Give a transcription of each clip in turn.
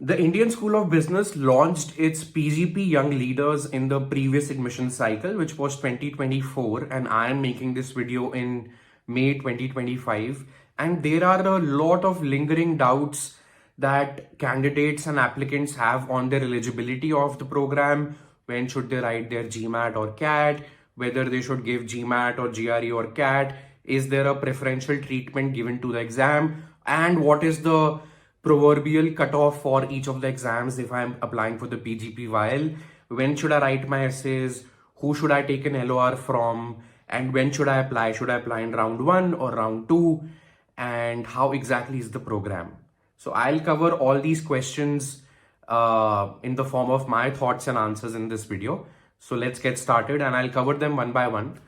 The Indian School of Business launched its PGP Young Leaders in the previous admission cycle, which was 2024, and I am making this video in May 2025. And there are a lot of lingering doubts that candidates and applicants have on their eligibility of the program. When should they write their GMAT or CAT? Whether they should give GMAT or GRE or CAT? Is there a preferential treatment given to the exam? And what is the proverbial cutoff for each of the exams if I'm applying for the PGP-YL? When should I write my essays? Who should I take an LOR from? And when should I apply? Should I apply in round 1 or round 2? And how exactly is the program? So I'll cover all these questions in the form of my thoughts and answers in this video. So let's get started and I'll cover them one by one.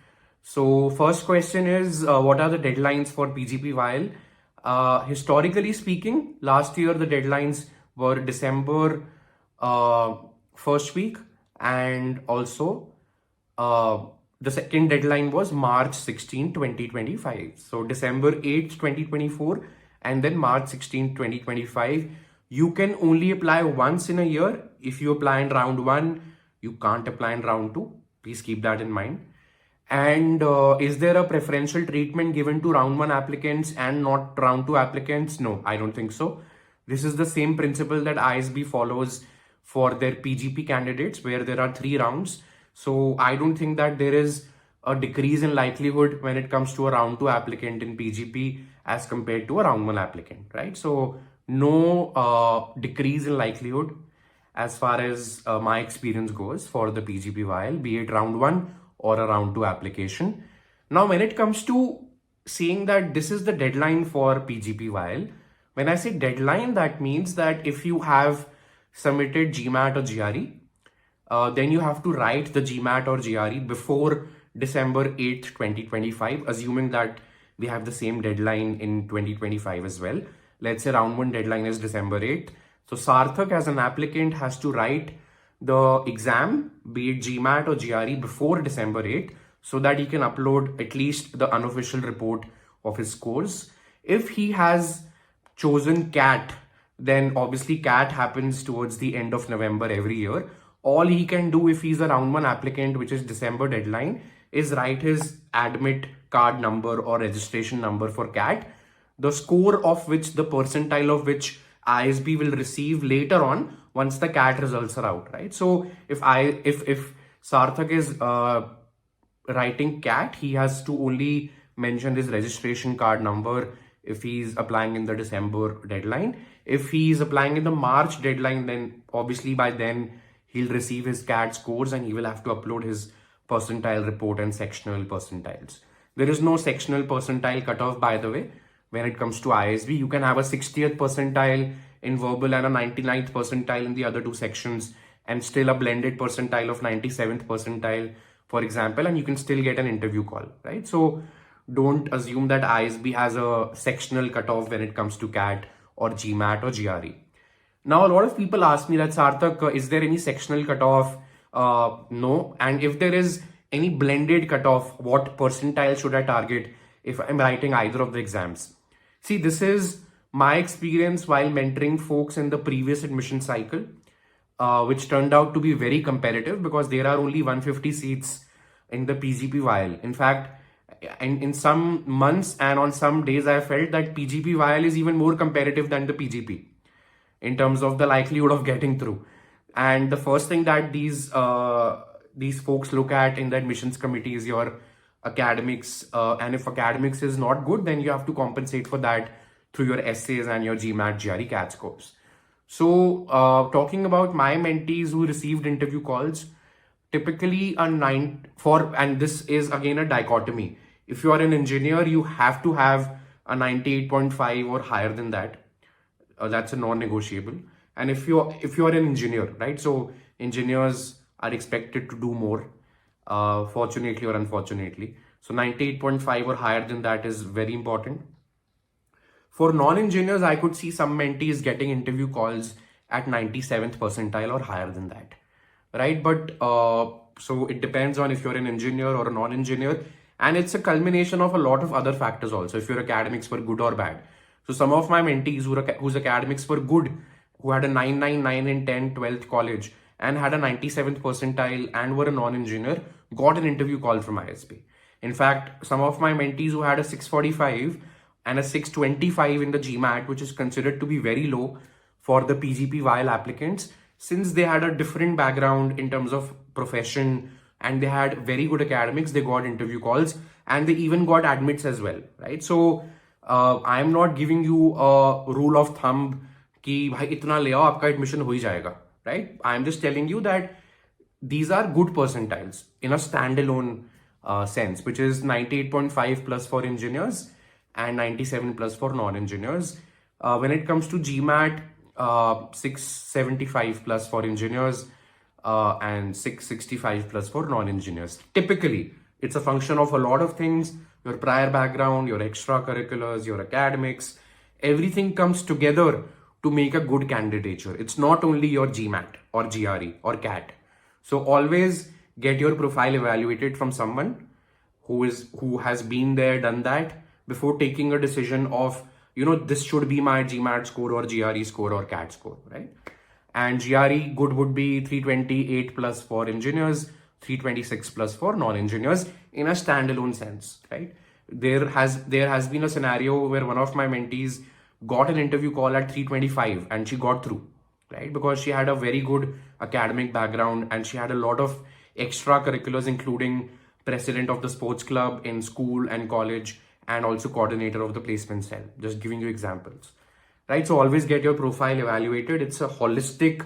So first question is, what are the deadlines for PGP-YL? Historically speaking, last year the deadlines were December first week, and also the second deadline was March 16, 2025. So December 8th, 2024 and then March 16, 2025. You can only apply once in a year. If you apply in round 1, you can't apply in round 2. Please keep that in mind. And is there a preferential treatment given to round 1 applicants and not round 2 applicants? No, I don't think so. This is the same principle that ISB follows for their PGP candidates, where there are 3 rounds. So I don't think that there is a decrease in likelihood when it comes to a round 2 applicant in PGP as compared to a round 1 applicant, right? So no decrease in likelihood as far as my experience goes for the PGP-YL, be it round 1 or a round 2 application. Now, when it comes to saying that this is the deadline for PGP-YL, when I say deadline, that means that if you have submitted GMAT or GRE, then you have to write the GMAT or GRE before December 8th, 2025, assuming that we have the same deadline in 2025 as well. Let's say round 1 deadline is December 8th. So Sarthak as an applicant has to write the exam, be it GMAT or GRE, before December 8th, so that he can upload at least the unofficial report of his scores. If he has chosen CAT, then obviously CAT happens towards the end of November every year. All he can do if he's a round 1 applicant, which is December deadline, is write his admit card number or registration number for CAT, the score of which, the percentile of which ISB will receive later on once the CAT results are out, right? So if Sarthak is writing CAT, he has to only mention his registration card number if he's applying in the December deadline. If he's applying in the March deadline, then obviously by then he'll receive his CAT scores and he will have to upload his percentile report and sectional percentiles. There is no sectional percentile cutoff, by the way. When it comes to ISB, you can have a 60th percentile in verbal and a 99th percentile in the other 2 sections, and still a blended percentile of 97th percentile, for example, and you can still get an interview call, right? So don't assume that ISB has a sectional cutoff when it comes to CAT or GMAT or GRE. Now, a lot of people ask me that, Sarthak, is there any sectional cutoff? No. And if there is any blended cutoff, what percentile should I target if I'm writing either of the exams? See, this is my experience while mentoring folks in the previous admission cycle, which turned out to be very competitive because there are only 150 seats in the PGP-YL. In fact, in some months and on some days, I felt that PGP-YL is even more competitive than the PGP in terms of the likelihood of getting through. And the first thing that these folks look at in the admissions committee is your academics, and if academics is not good, then you have to compensate for that through your essays and your GMAT, GRE, CAT scores. So talking about my mentees who received interview calls, typically and this is again a dichotomy. If you are an engineer, you have to have a 98.5 or higher than that. That's a non-negotiable. And if you are an engineer, right? So engineers are expected to do more, fortunately or unfortunately. So 98.5 or higher than that is very important. For non-engineers, I could see some mentees getting interview calls at 97th percentile or higher than that, right? But so it depends on if you're an engineer or a non-engineer, and it's a culmination of a lot of other factors also, if your academics were good or bad. So some of my mentees whose academics were good who had a 999 in 10th, 12th college and had a 97th percentile and were a non-engineer got an interview call from ISB. In fact, some of my mentees who had a 645 and a 625 in the GMAT, which is considered to be very low for the PGP-YL applicants, since they had a different background in terms of profession and they had very good academics, they got interview calls and they even got admits as well, right? So I'm not giving you a rule of thumb कि भाई इतना ले आओ आपका admission हो ही जाएगा, right? I'm just telling you that these are good percentiles in a standalone sense, which is 98.5 plus for engineers and 97 plus for non-engineers. When it comes to GMAT, 675 plus for engineers and 665 plus for non-engineers. Typically, it's a function of a lot of things: your prior background, your extracurriculars, your academics. Everything comes together to make a good candidature. It's not only your GMAT or GRE or CAT. So always get your profile evaluated from someone who has been there, done that, before taking a decision of, this should be my GMAT score or GRE score or CAT score, right? And GRE good would be 328 plus for engineers, 326 plus for non-engineers in a standalone sense, right? There has been a scenario where one of my mentees got an interview call at 325 and she got through, right? Because she had a very good academic background and she had a lot of extracurriculars, including president of the sports club in school and college and also coordinator of the placement cell. Just giving you examples, right? So always get your profile evaluated. It's a holistic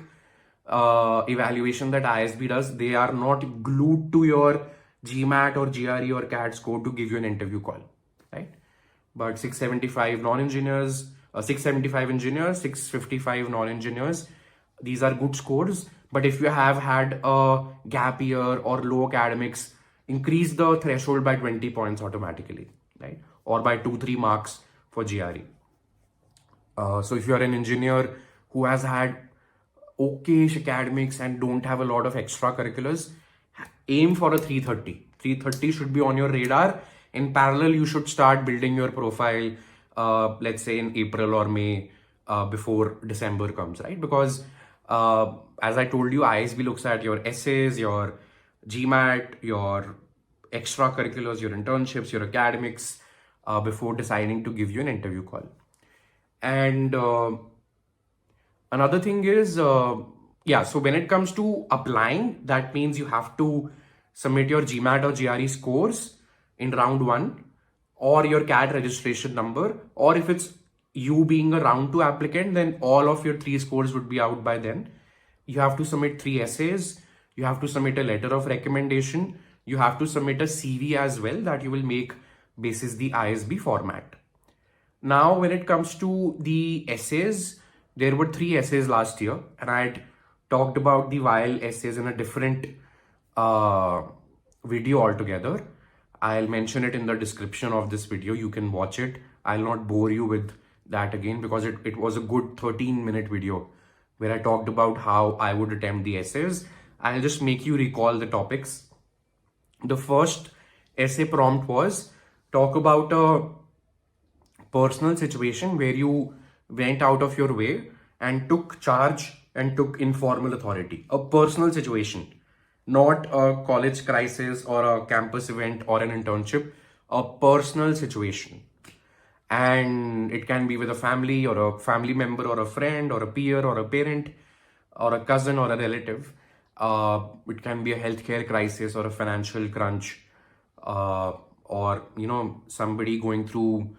evaluation that ISB does. They are not glued to your GMAT or GRE or CAT score to give you an interview call, right? But 675 non-engineers, 675 engineers, 655 non-engineers, these are good scores. But if you have had a gap year or low academics, increase the threshold by 20 points automatically, right? Or by 2-3 marks for GRE. So if you are an engineer who has had okay academics and don't have a lot of extracurriculars, aim for a 330. 330 should be on your radar. In parallel, you should start building your profile, let's say in April or May, before December comes, right? Because as I told you, ISB looks at your essays, your GMAT, your extracurriculars, your internships, your academics, before deciding to give you an interview call. And another thing is, so when it comes to applying, that means you have to submit your GMAT or GRE scores in round 1 or your CAT registration number, or if it's you being a round 2 applicant, then all of your 3 scores would be out by then. You have to submit 3 essays. You have to submit a letter of recommendation. You have to submit a CV as well that you will make basis the ISB format. Now, when it comes to the essays, there were 3 essays last year, and I had talked about the YL essays in a different video altogether. I'll mention it in the description of this video. You can watch it. I'll not bore you with that again because it was a good 13-minute video where I talked about how I would attempt the essays. I'll just make you recall the topics. The first essay prompt was talk about a personal situation where you went out of your way and took charge and took informal authority. A personal situation, not a college crisis or a campus event or an internship, a personal situation. And it can be with a family or a family member or a friend or a peer or a parent or a cousin or a relative. It can be a healthcare crisis or a financial crunch, or somebody going through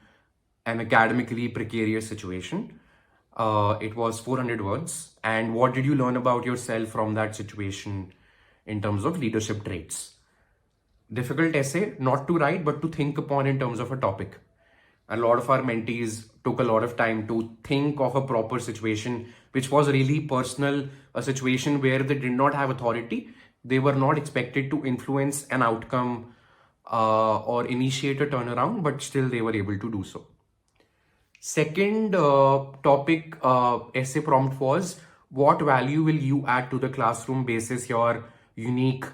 an academically precarious situation. It was 400 words. And what did you learn about yourself from that situation in terms of leadership traits? Difficult essay, not to write, but to think upon in terms of a topic. A lot of our mentees took a lot of time to think of a proper situation, which was really personal, a situation where they did not have authority. They were not expected to influence an outcome or initiate a turnaround, but still they were able to do so. Second topic essay prompt was, what value will you add to the classroom basis your unique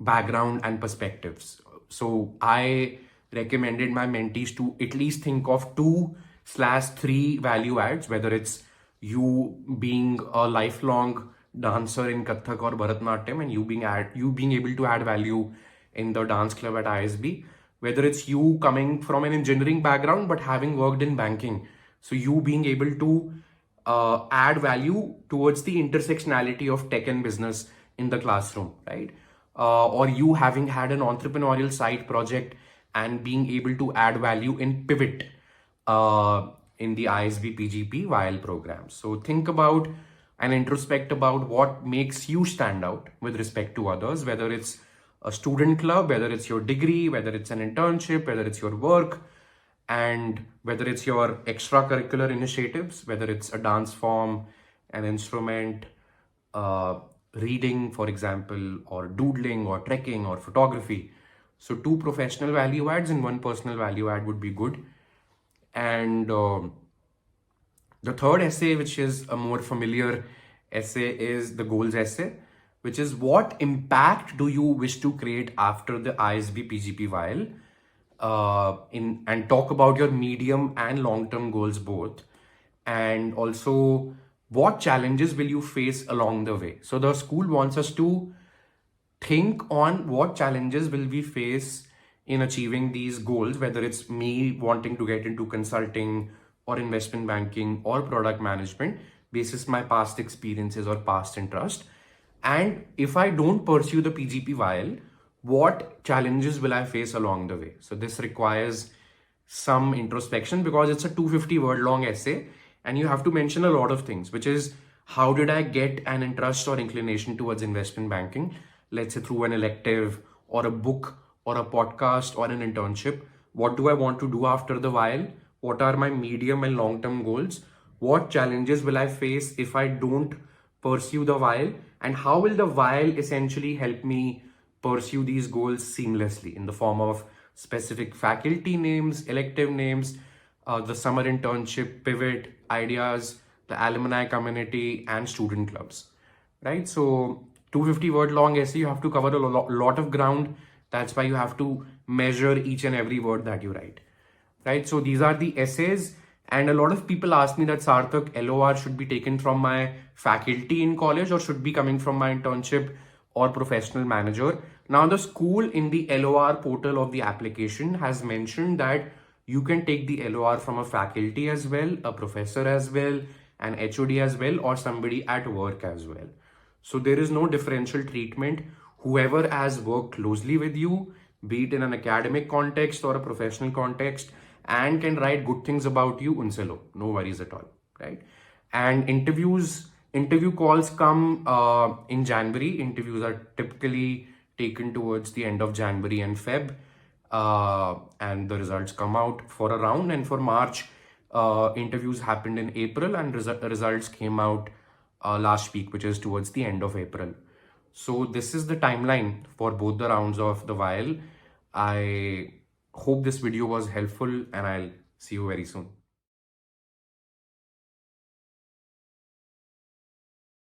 background and perspectives? So I recommended my mentees to at least think of 2/3 value adds, whether it's you being a lifelong dancer in Kathak or Bharatanatyam, and you being able to add value in the dance club at ISB, whether it's you coming from an engineering background but having worked in banking, so you being able to add value towards the intersectionality of tech and business in the classroom, right? Or you having had an entrepreneurial side project and being able to add value in pivot in the ISB PGP-YL program. So think about and introspect about what makes you stand out with respect to others, whether it's a student club, whether it's your degree, whether it's an internship, whether it's your work, and whether it's your extracurricular initiatives, whether it's a dance form, an instrument, reading, for example, or doodling, or trekking, or photography. So 2 professional value adds and 1 personal value add would be good. And the third essay, which is a more familiar essay, is the goals essay, which is what impact do you wish to create after the ISB PGP-YL, and talk about your medium and long-term goals both, and also what challenges will you face along the way. So the school wants us to think on what challenges will we face in achieving these goals, whether it's me wanting to get into consulting or investment banking or product management basis my past experiences or past interest. And if I don't pursue the PGP-YL, what challenges will I face along the way? So this requires some introspection because it's a 250 word long essay and you have to mention a lot of things, which is how did I get an interest or inclination towards investment banking? Let's say through an elective or a book or a podcast or an internship. What do I want to do after the while? What are my medium and long-term goals? What challenges will I face if I don't pursue the while? And how will the while essentially help me pursue these goals seamlessly in the form of specific faculty names, elective names, the summer internship, pivot, ideas, the alumni community, and student clubs, right? So 250 word long essay, you have to cover a lot of ground. That's why you have to measure each and every word that you write, right? So these are the essays. And a lot of people ask me that Sarthak, LOR should be taken from my faculty in college or should be coming from my internship or professional manager. Now the school in the LOR portal of the application has mentioned that you can take the LOR from a faculty as well, a professor as well, an HOD as well, or somebody at work as well. So there is no differential treatment. Whoever has worked closely with you, be it in an academic context or a professional context, and can write good things about you, unse lo, no worries at all, right? And interview calls come in January. Interviews are typically taken towards the end of January and Feb, and the results come out for a round. And for March, interviews happened in April, and results came out last week, which is towards the end of April. So this is the timeline for both the rounds of the while. I hope this video was helpful and I'll see you very soon.